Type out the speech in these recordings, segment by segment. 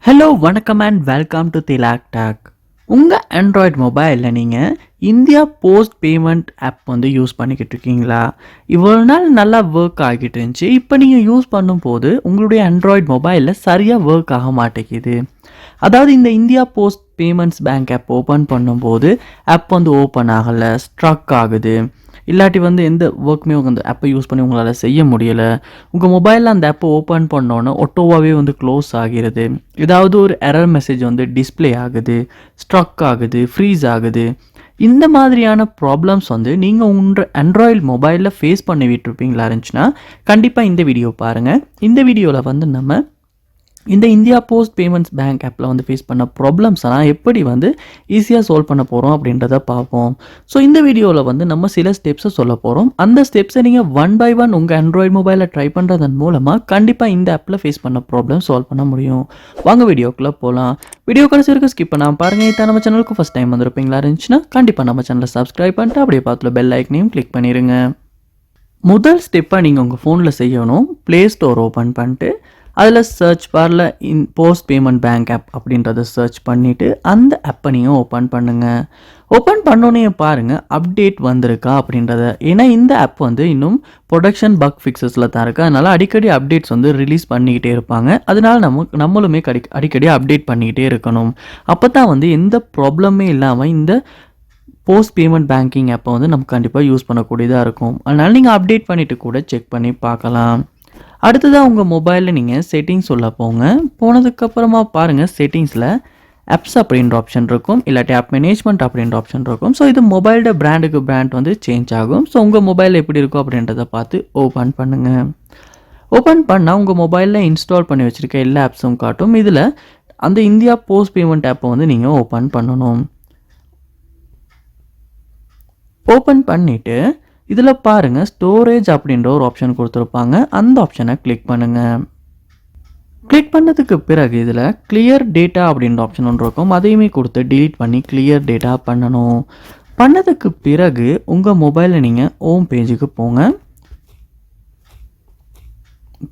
Hello வணக்கம் and welcome to ThilakTech. உங்கள் Android மொபைலில் நீங்கள் இந்தியா போஸ்ட் பேமெண்ட் ஆப் வந்து யூஸ் பண்ணிக்கிட்டு இருக்கீங்களா? இவ்வளோ நாள் நல்லா ஒர்க் ஆகிட்டு இருந்துச்சு. இப்போ நீங்கள் யூஸ் பண்ணும்போது உங்களுடைய ஆண்ட்ராய்ட் மொபைலில் சரியாக ஒர்க் ஆக மாட்டேங்குது. அதாவது இந்த India post payments bank app open பண்ணும்போது ஆப் வந்து ஓப்பன் ஆகலை, ஸ்ட்ரக் ஆகுது. இல்லாட்டி வந்து எந்த ஒர்க்குமே அந்த ஆப்பை யூஸ் பண்ணி உங்களால் செய்ய முடியலை. உங்கள் மொபைலில் அந்த ஆப்பை ஓப்பன் பண்ணோன்னே ஆட்டோவாகவே வந்து க்ளோஸ் ஆகிறது. ஏதாவது ஒரு எரர் மெசேஜ் வந்து டிஸ்பிளே ஆகுது, ஸ்ட்ரக் ஆகுது, ஃப்ரீஸ் ஆகுது. இந்த மாதிரியான ப்ராப்ளம்ஸ் வந்து நீங்கள் உங்கள் ஆண்ட்ராய்டு மொபைலில் ஃபேஸ் பண்ணி விட்டுருப்பீங்களா இருந்துச்சுன்னா கண்டிப்பாக இந்த வீடியோ பாருங்கள். இந்த வீடியோவில் வந்து நம்ம இந்த இந்தியா போஸ்ட் பேமெண்ட்ஸ் பேங்க் ஆப்பில் வந்து ஃபேஸ் பண்ண ப்ராப்ளம்ஸ் எல்லாம் எப்படி வந்து ஈஸியாக சால்வ் பண்ண போகிறோம் அப்படின்றத பார்ப்போம். ஸோ இந்த வீடியோவில் வந்து நம்ம சில ஸ்டெப்ஸை சொல்ல போகிறோம். அந்த ஸ்டெப்ஸை நீங்கள் ஒன் பை ஒன் உங்கள் ஆண்ட்ராய்டு மொபைலில் ட்ரை பண்ணுறதன் மூலமாக கண்டிப்பாக இந்த ஆப்பில் ஃபேஸ் பண்ண ப்ராப்ளம் சால்வ் பண்ண முடியும். வாங்க வீடியோக்குள்ளே போகலாம். வீடியோ கடைசி வரைக்கும் ஸ்கிப் பண்ணாமல் பாருங்கள். இதான் நம்ம சேனலுக்கு ஃபஸ்ட் டைம் வந்திருப்பீங்களா இருந்துச்சுன்னா கண்டிப்பாக நம்ம சேனலை சப்ஸ்கிரைப் பண்ணிட்டு அப்படியே பார்த்துல பெல் ஐக்கனையும் கிளிக் பண்ணிடுங்க. முதல் ஸ்டெப்பாக நீங்கள் உங்கள் ஃபோனில் செய்யணும். ப்ளே ஸ்டோர் ஓப்பன் பண்ணிட்டு அதில் சர்ச் பாரில் போஸ்ட் பேமெண்ட் பேங்க் ஆப் அப்படின்றத சர்ச் பண்ணிவிட்டு அந்த ஆப்பை நீங்கள் ஓப்பன் பண்ணுங்கள். ஓப்பன் பண்ணோன்னே பாருங்கள் அப்டேட் வந்திருக்கா அப்படின்றத. ஏன்னா இந்த ஆப் வந்து இன்னும் ப்ரொடக்ஷன் பக் ஃபிக்ஸஸில் தான் இருக்குது. அதனால் அடிக்கடி அப்டேட்ஸ் வந்து ரிலீஸ் பண்ணிக்கிட்டே இருப்பாங்க. அதனால் நம்மளுமே அடிக்கடி அப்டேட் பண்ணிக்கிட்டே இருக்கணும். அப்போ தான் வந்து எந்த ப்ராப்ளமே இல்லாமல் இந்த போஸ்ட் பேமெண்ட் பேங்கிங் ஆப்பை வந்து நம்ம கண்டிப்பாக யூஸ் பண்ணக்கூடியதாக இருக்கும். அதனால் நீங்கள் அப்டேட் பண்ணிவிட்டு கூட செக் பண்ணி பார்க்கலாம். அடுத்ததாக உங்கள் மொபைலில் நீங்கள் செட்டிங்ஸ் உள்ள போங்க. போனதுக்கப்புறமா பாருங்கள் செட்டிங்ஸில் ஆப்ஸ் அப்படின்ற ஆப்ஷன் இருக்கும், இல்லாட்டி ஆப் மேனேஜ்மெண்ட் அப்படின்ற ஆப்ஷன் இருக்கும். ஸோ இது மொபைலோட பிராண்டுக்கு பிராண்ட் வந்து சேஞ்ச் ஆகும். ஸோ உங்கள் மொபைலில் எப்படி இருக்கும் அப்படின்றத பார்த்து ஓப்பன் பண்ணுங்கள். ஓப்பன் பண்ணால் உங்கள் மொபைலில் இன்ஸ்டால் பண்ணி வச்சுருக்க எல்லா ஆப்ஸும் காட்டும். இதில் அந்த இந்தியா போஸ்ட் பேமெண்ட் ஆப்பை வந்து நீங்கள் ஓப்பன் பண்ணணும். ஓப்பன் பண்ணிவிட்டு இதில் பாருங்கள் ஸ்டோரேஜ் அப்படின்ற ஒரு ஆப்ஷன் கொடுத்துருப்பாங்க. அந்த ஆப்ஷனை கிளிக் பண்ணுங்கள். கிளிக் பண்ணதுக்கு பிறகு இதில் கிளியர் டேட்டா அப்படின்ற ஆப்ஷன் ஒன்று இருக்கும். அதையுமே கொடுத்து டிலீட் பண்ணி கிளியர் டேட்டா பண்ணணும். பண்ணதுக்கு பிறகு உங்கள் மொபைலில் நீங்கள் ஹோம் பேஜுக்கு போங்க.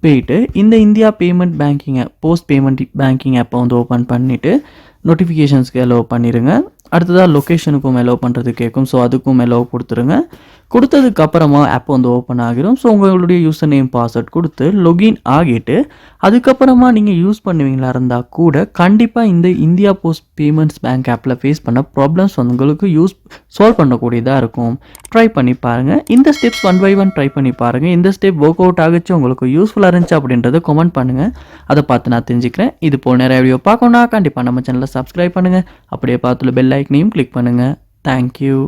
போயிட்டு இந்த India payment banking app post payment banking ஆப்பை வந்து ஓப்பன் பண்ணிவிட்டு நோட்டிஃபிகேஷன்ஸ்க்கு அலோவ் பண்ணிடுங்க. அடுத்ததாக லொக்கேஷனுக்கும் அலோவ் பண்ணுறது கேட்கும். ஸோ அதுக்கும் அலோவ் கொடுத்துருங்க. கொடுத்ததுக்கப்புறமா ஆப் வந்து ஓப்பன் ஆகிரும். ஸோ உங்களுடைய யூசர் நேம் பாஸ்வேர்ட் கொடுத்து லொகின் ஆகிட்டு அதுக்கப்புறமா நீங்கள் யூஸ் பண்ணுவீங்களா இருந்தால் கூட கண்டிப்பாக இந்த இந்தியா போஸ்ட் பேமெண்ட்ஸ் பேங்க் ஆப்பில் ஃபேஸ் பண்ண ப்ராப்ளம்ஸ் உங்களுக்கு சால்வ் பண்ணக்கூடியதாக இருக்கும். ட்ரை பண்ணி பாருங்கள். இந்த steps one by one try பண்ணி பாருங்கள். இந்த ஸ்டெப் ஒர்க் அவுட் ஆகிச்சு உங்களுக்கு யூஸ்ஃபுல்லாக இருந்துச்சு அப்படின்றத கமெண்ட் பண்ணுங்கள். அதை பார்த்து நான் தெரிஞ்சுக்கிறேன். இது போல் நிறைய வீடியோ பார்க்கணுன்னா கண்டிப்பாக நம்ம சேனலை சப்ஸ்கிரைப் பண்ணுங்கள். அப்படியே பார்த்துல பெல் ஐக்கனையும் கிளிக் பண்ணுங்கள். தேங்க்யூ.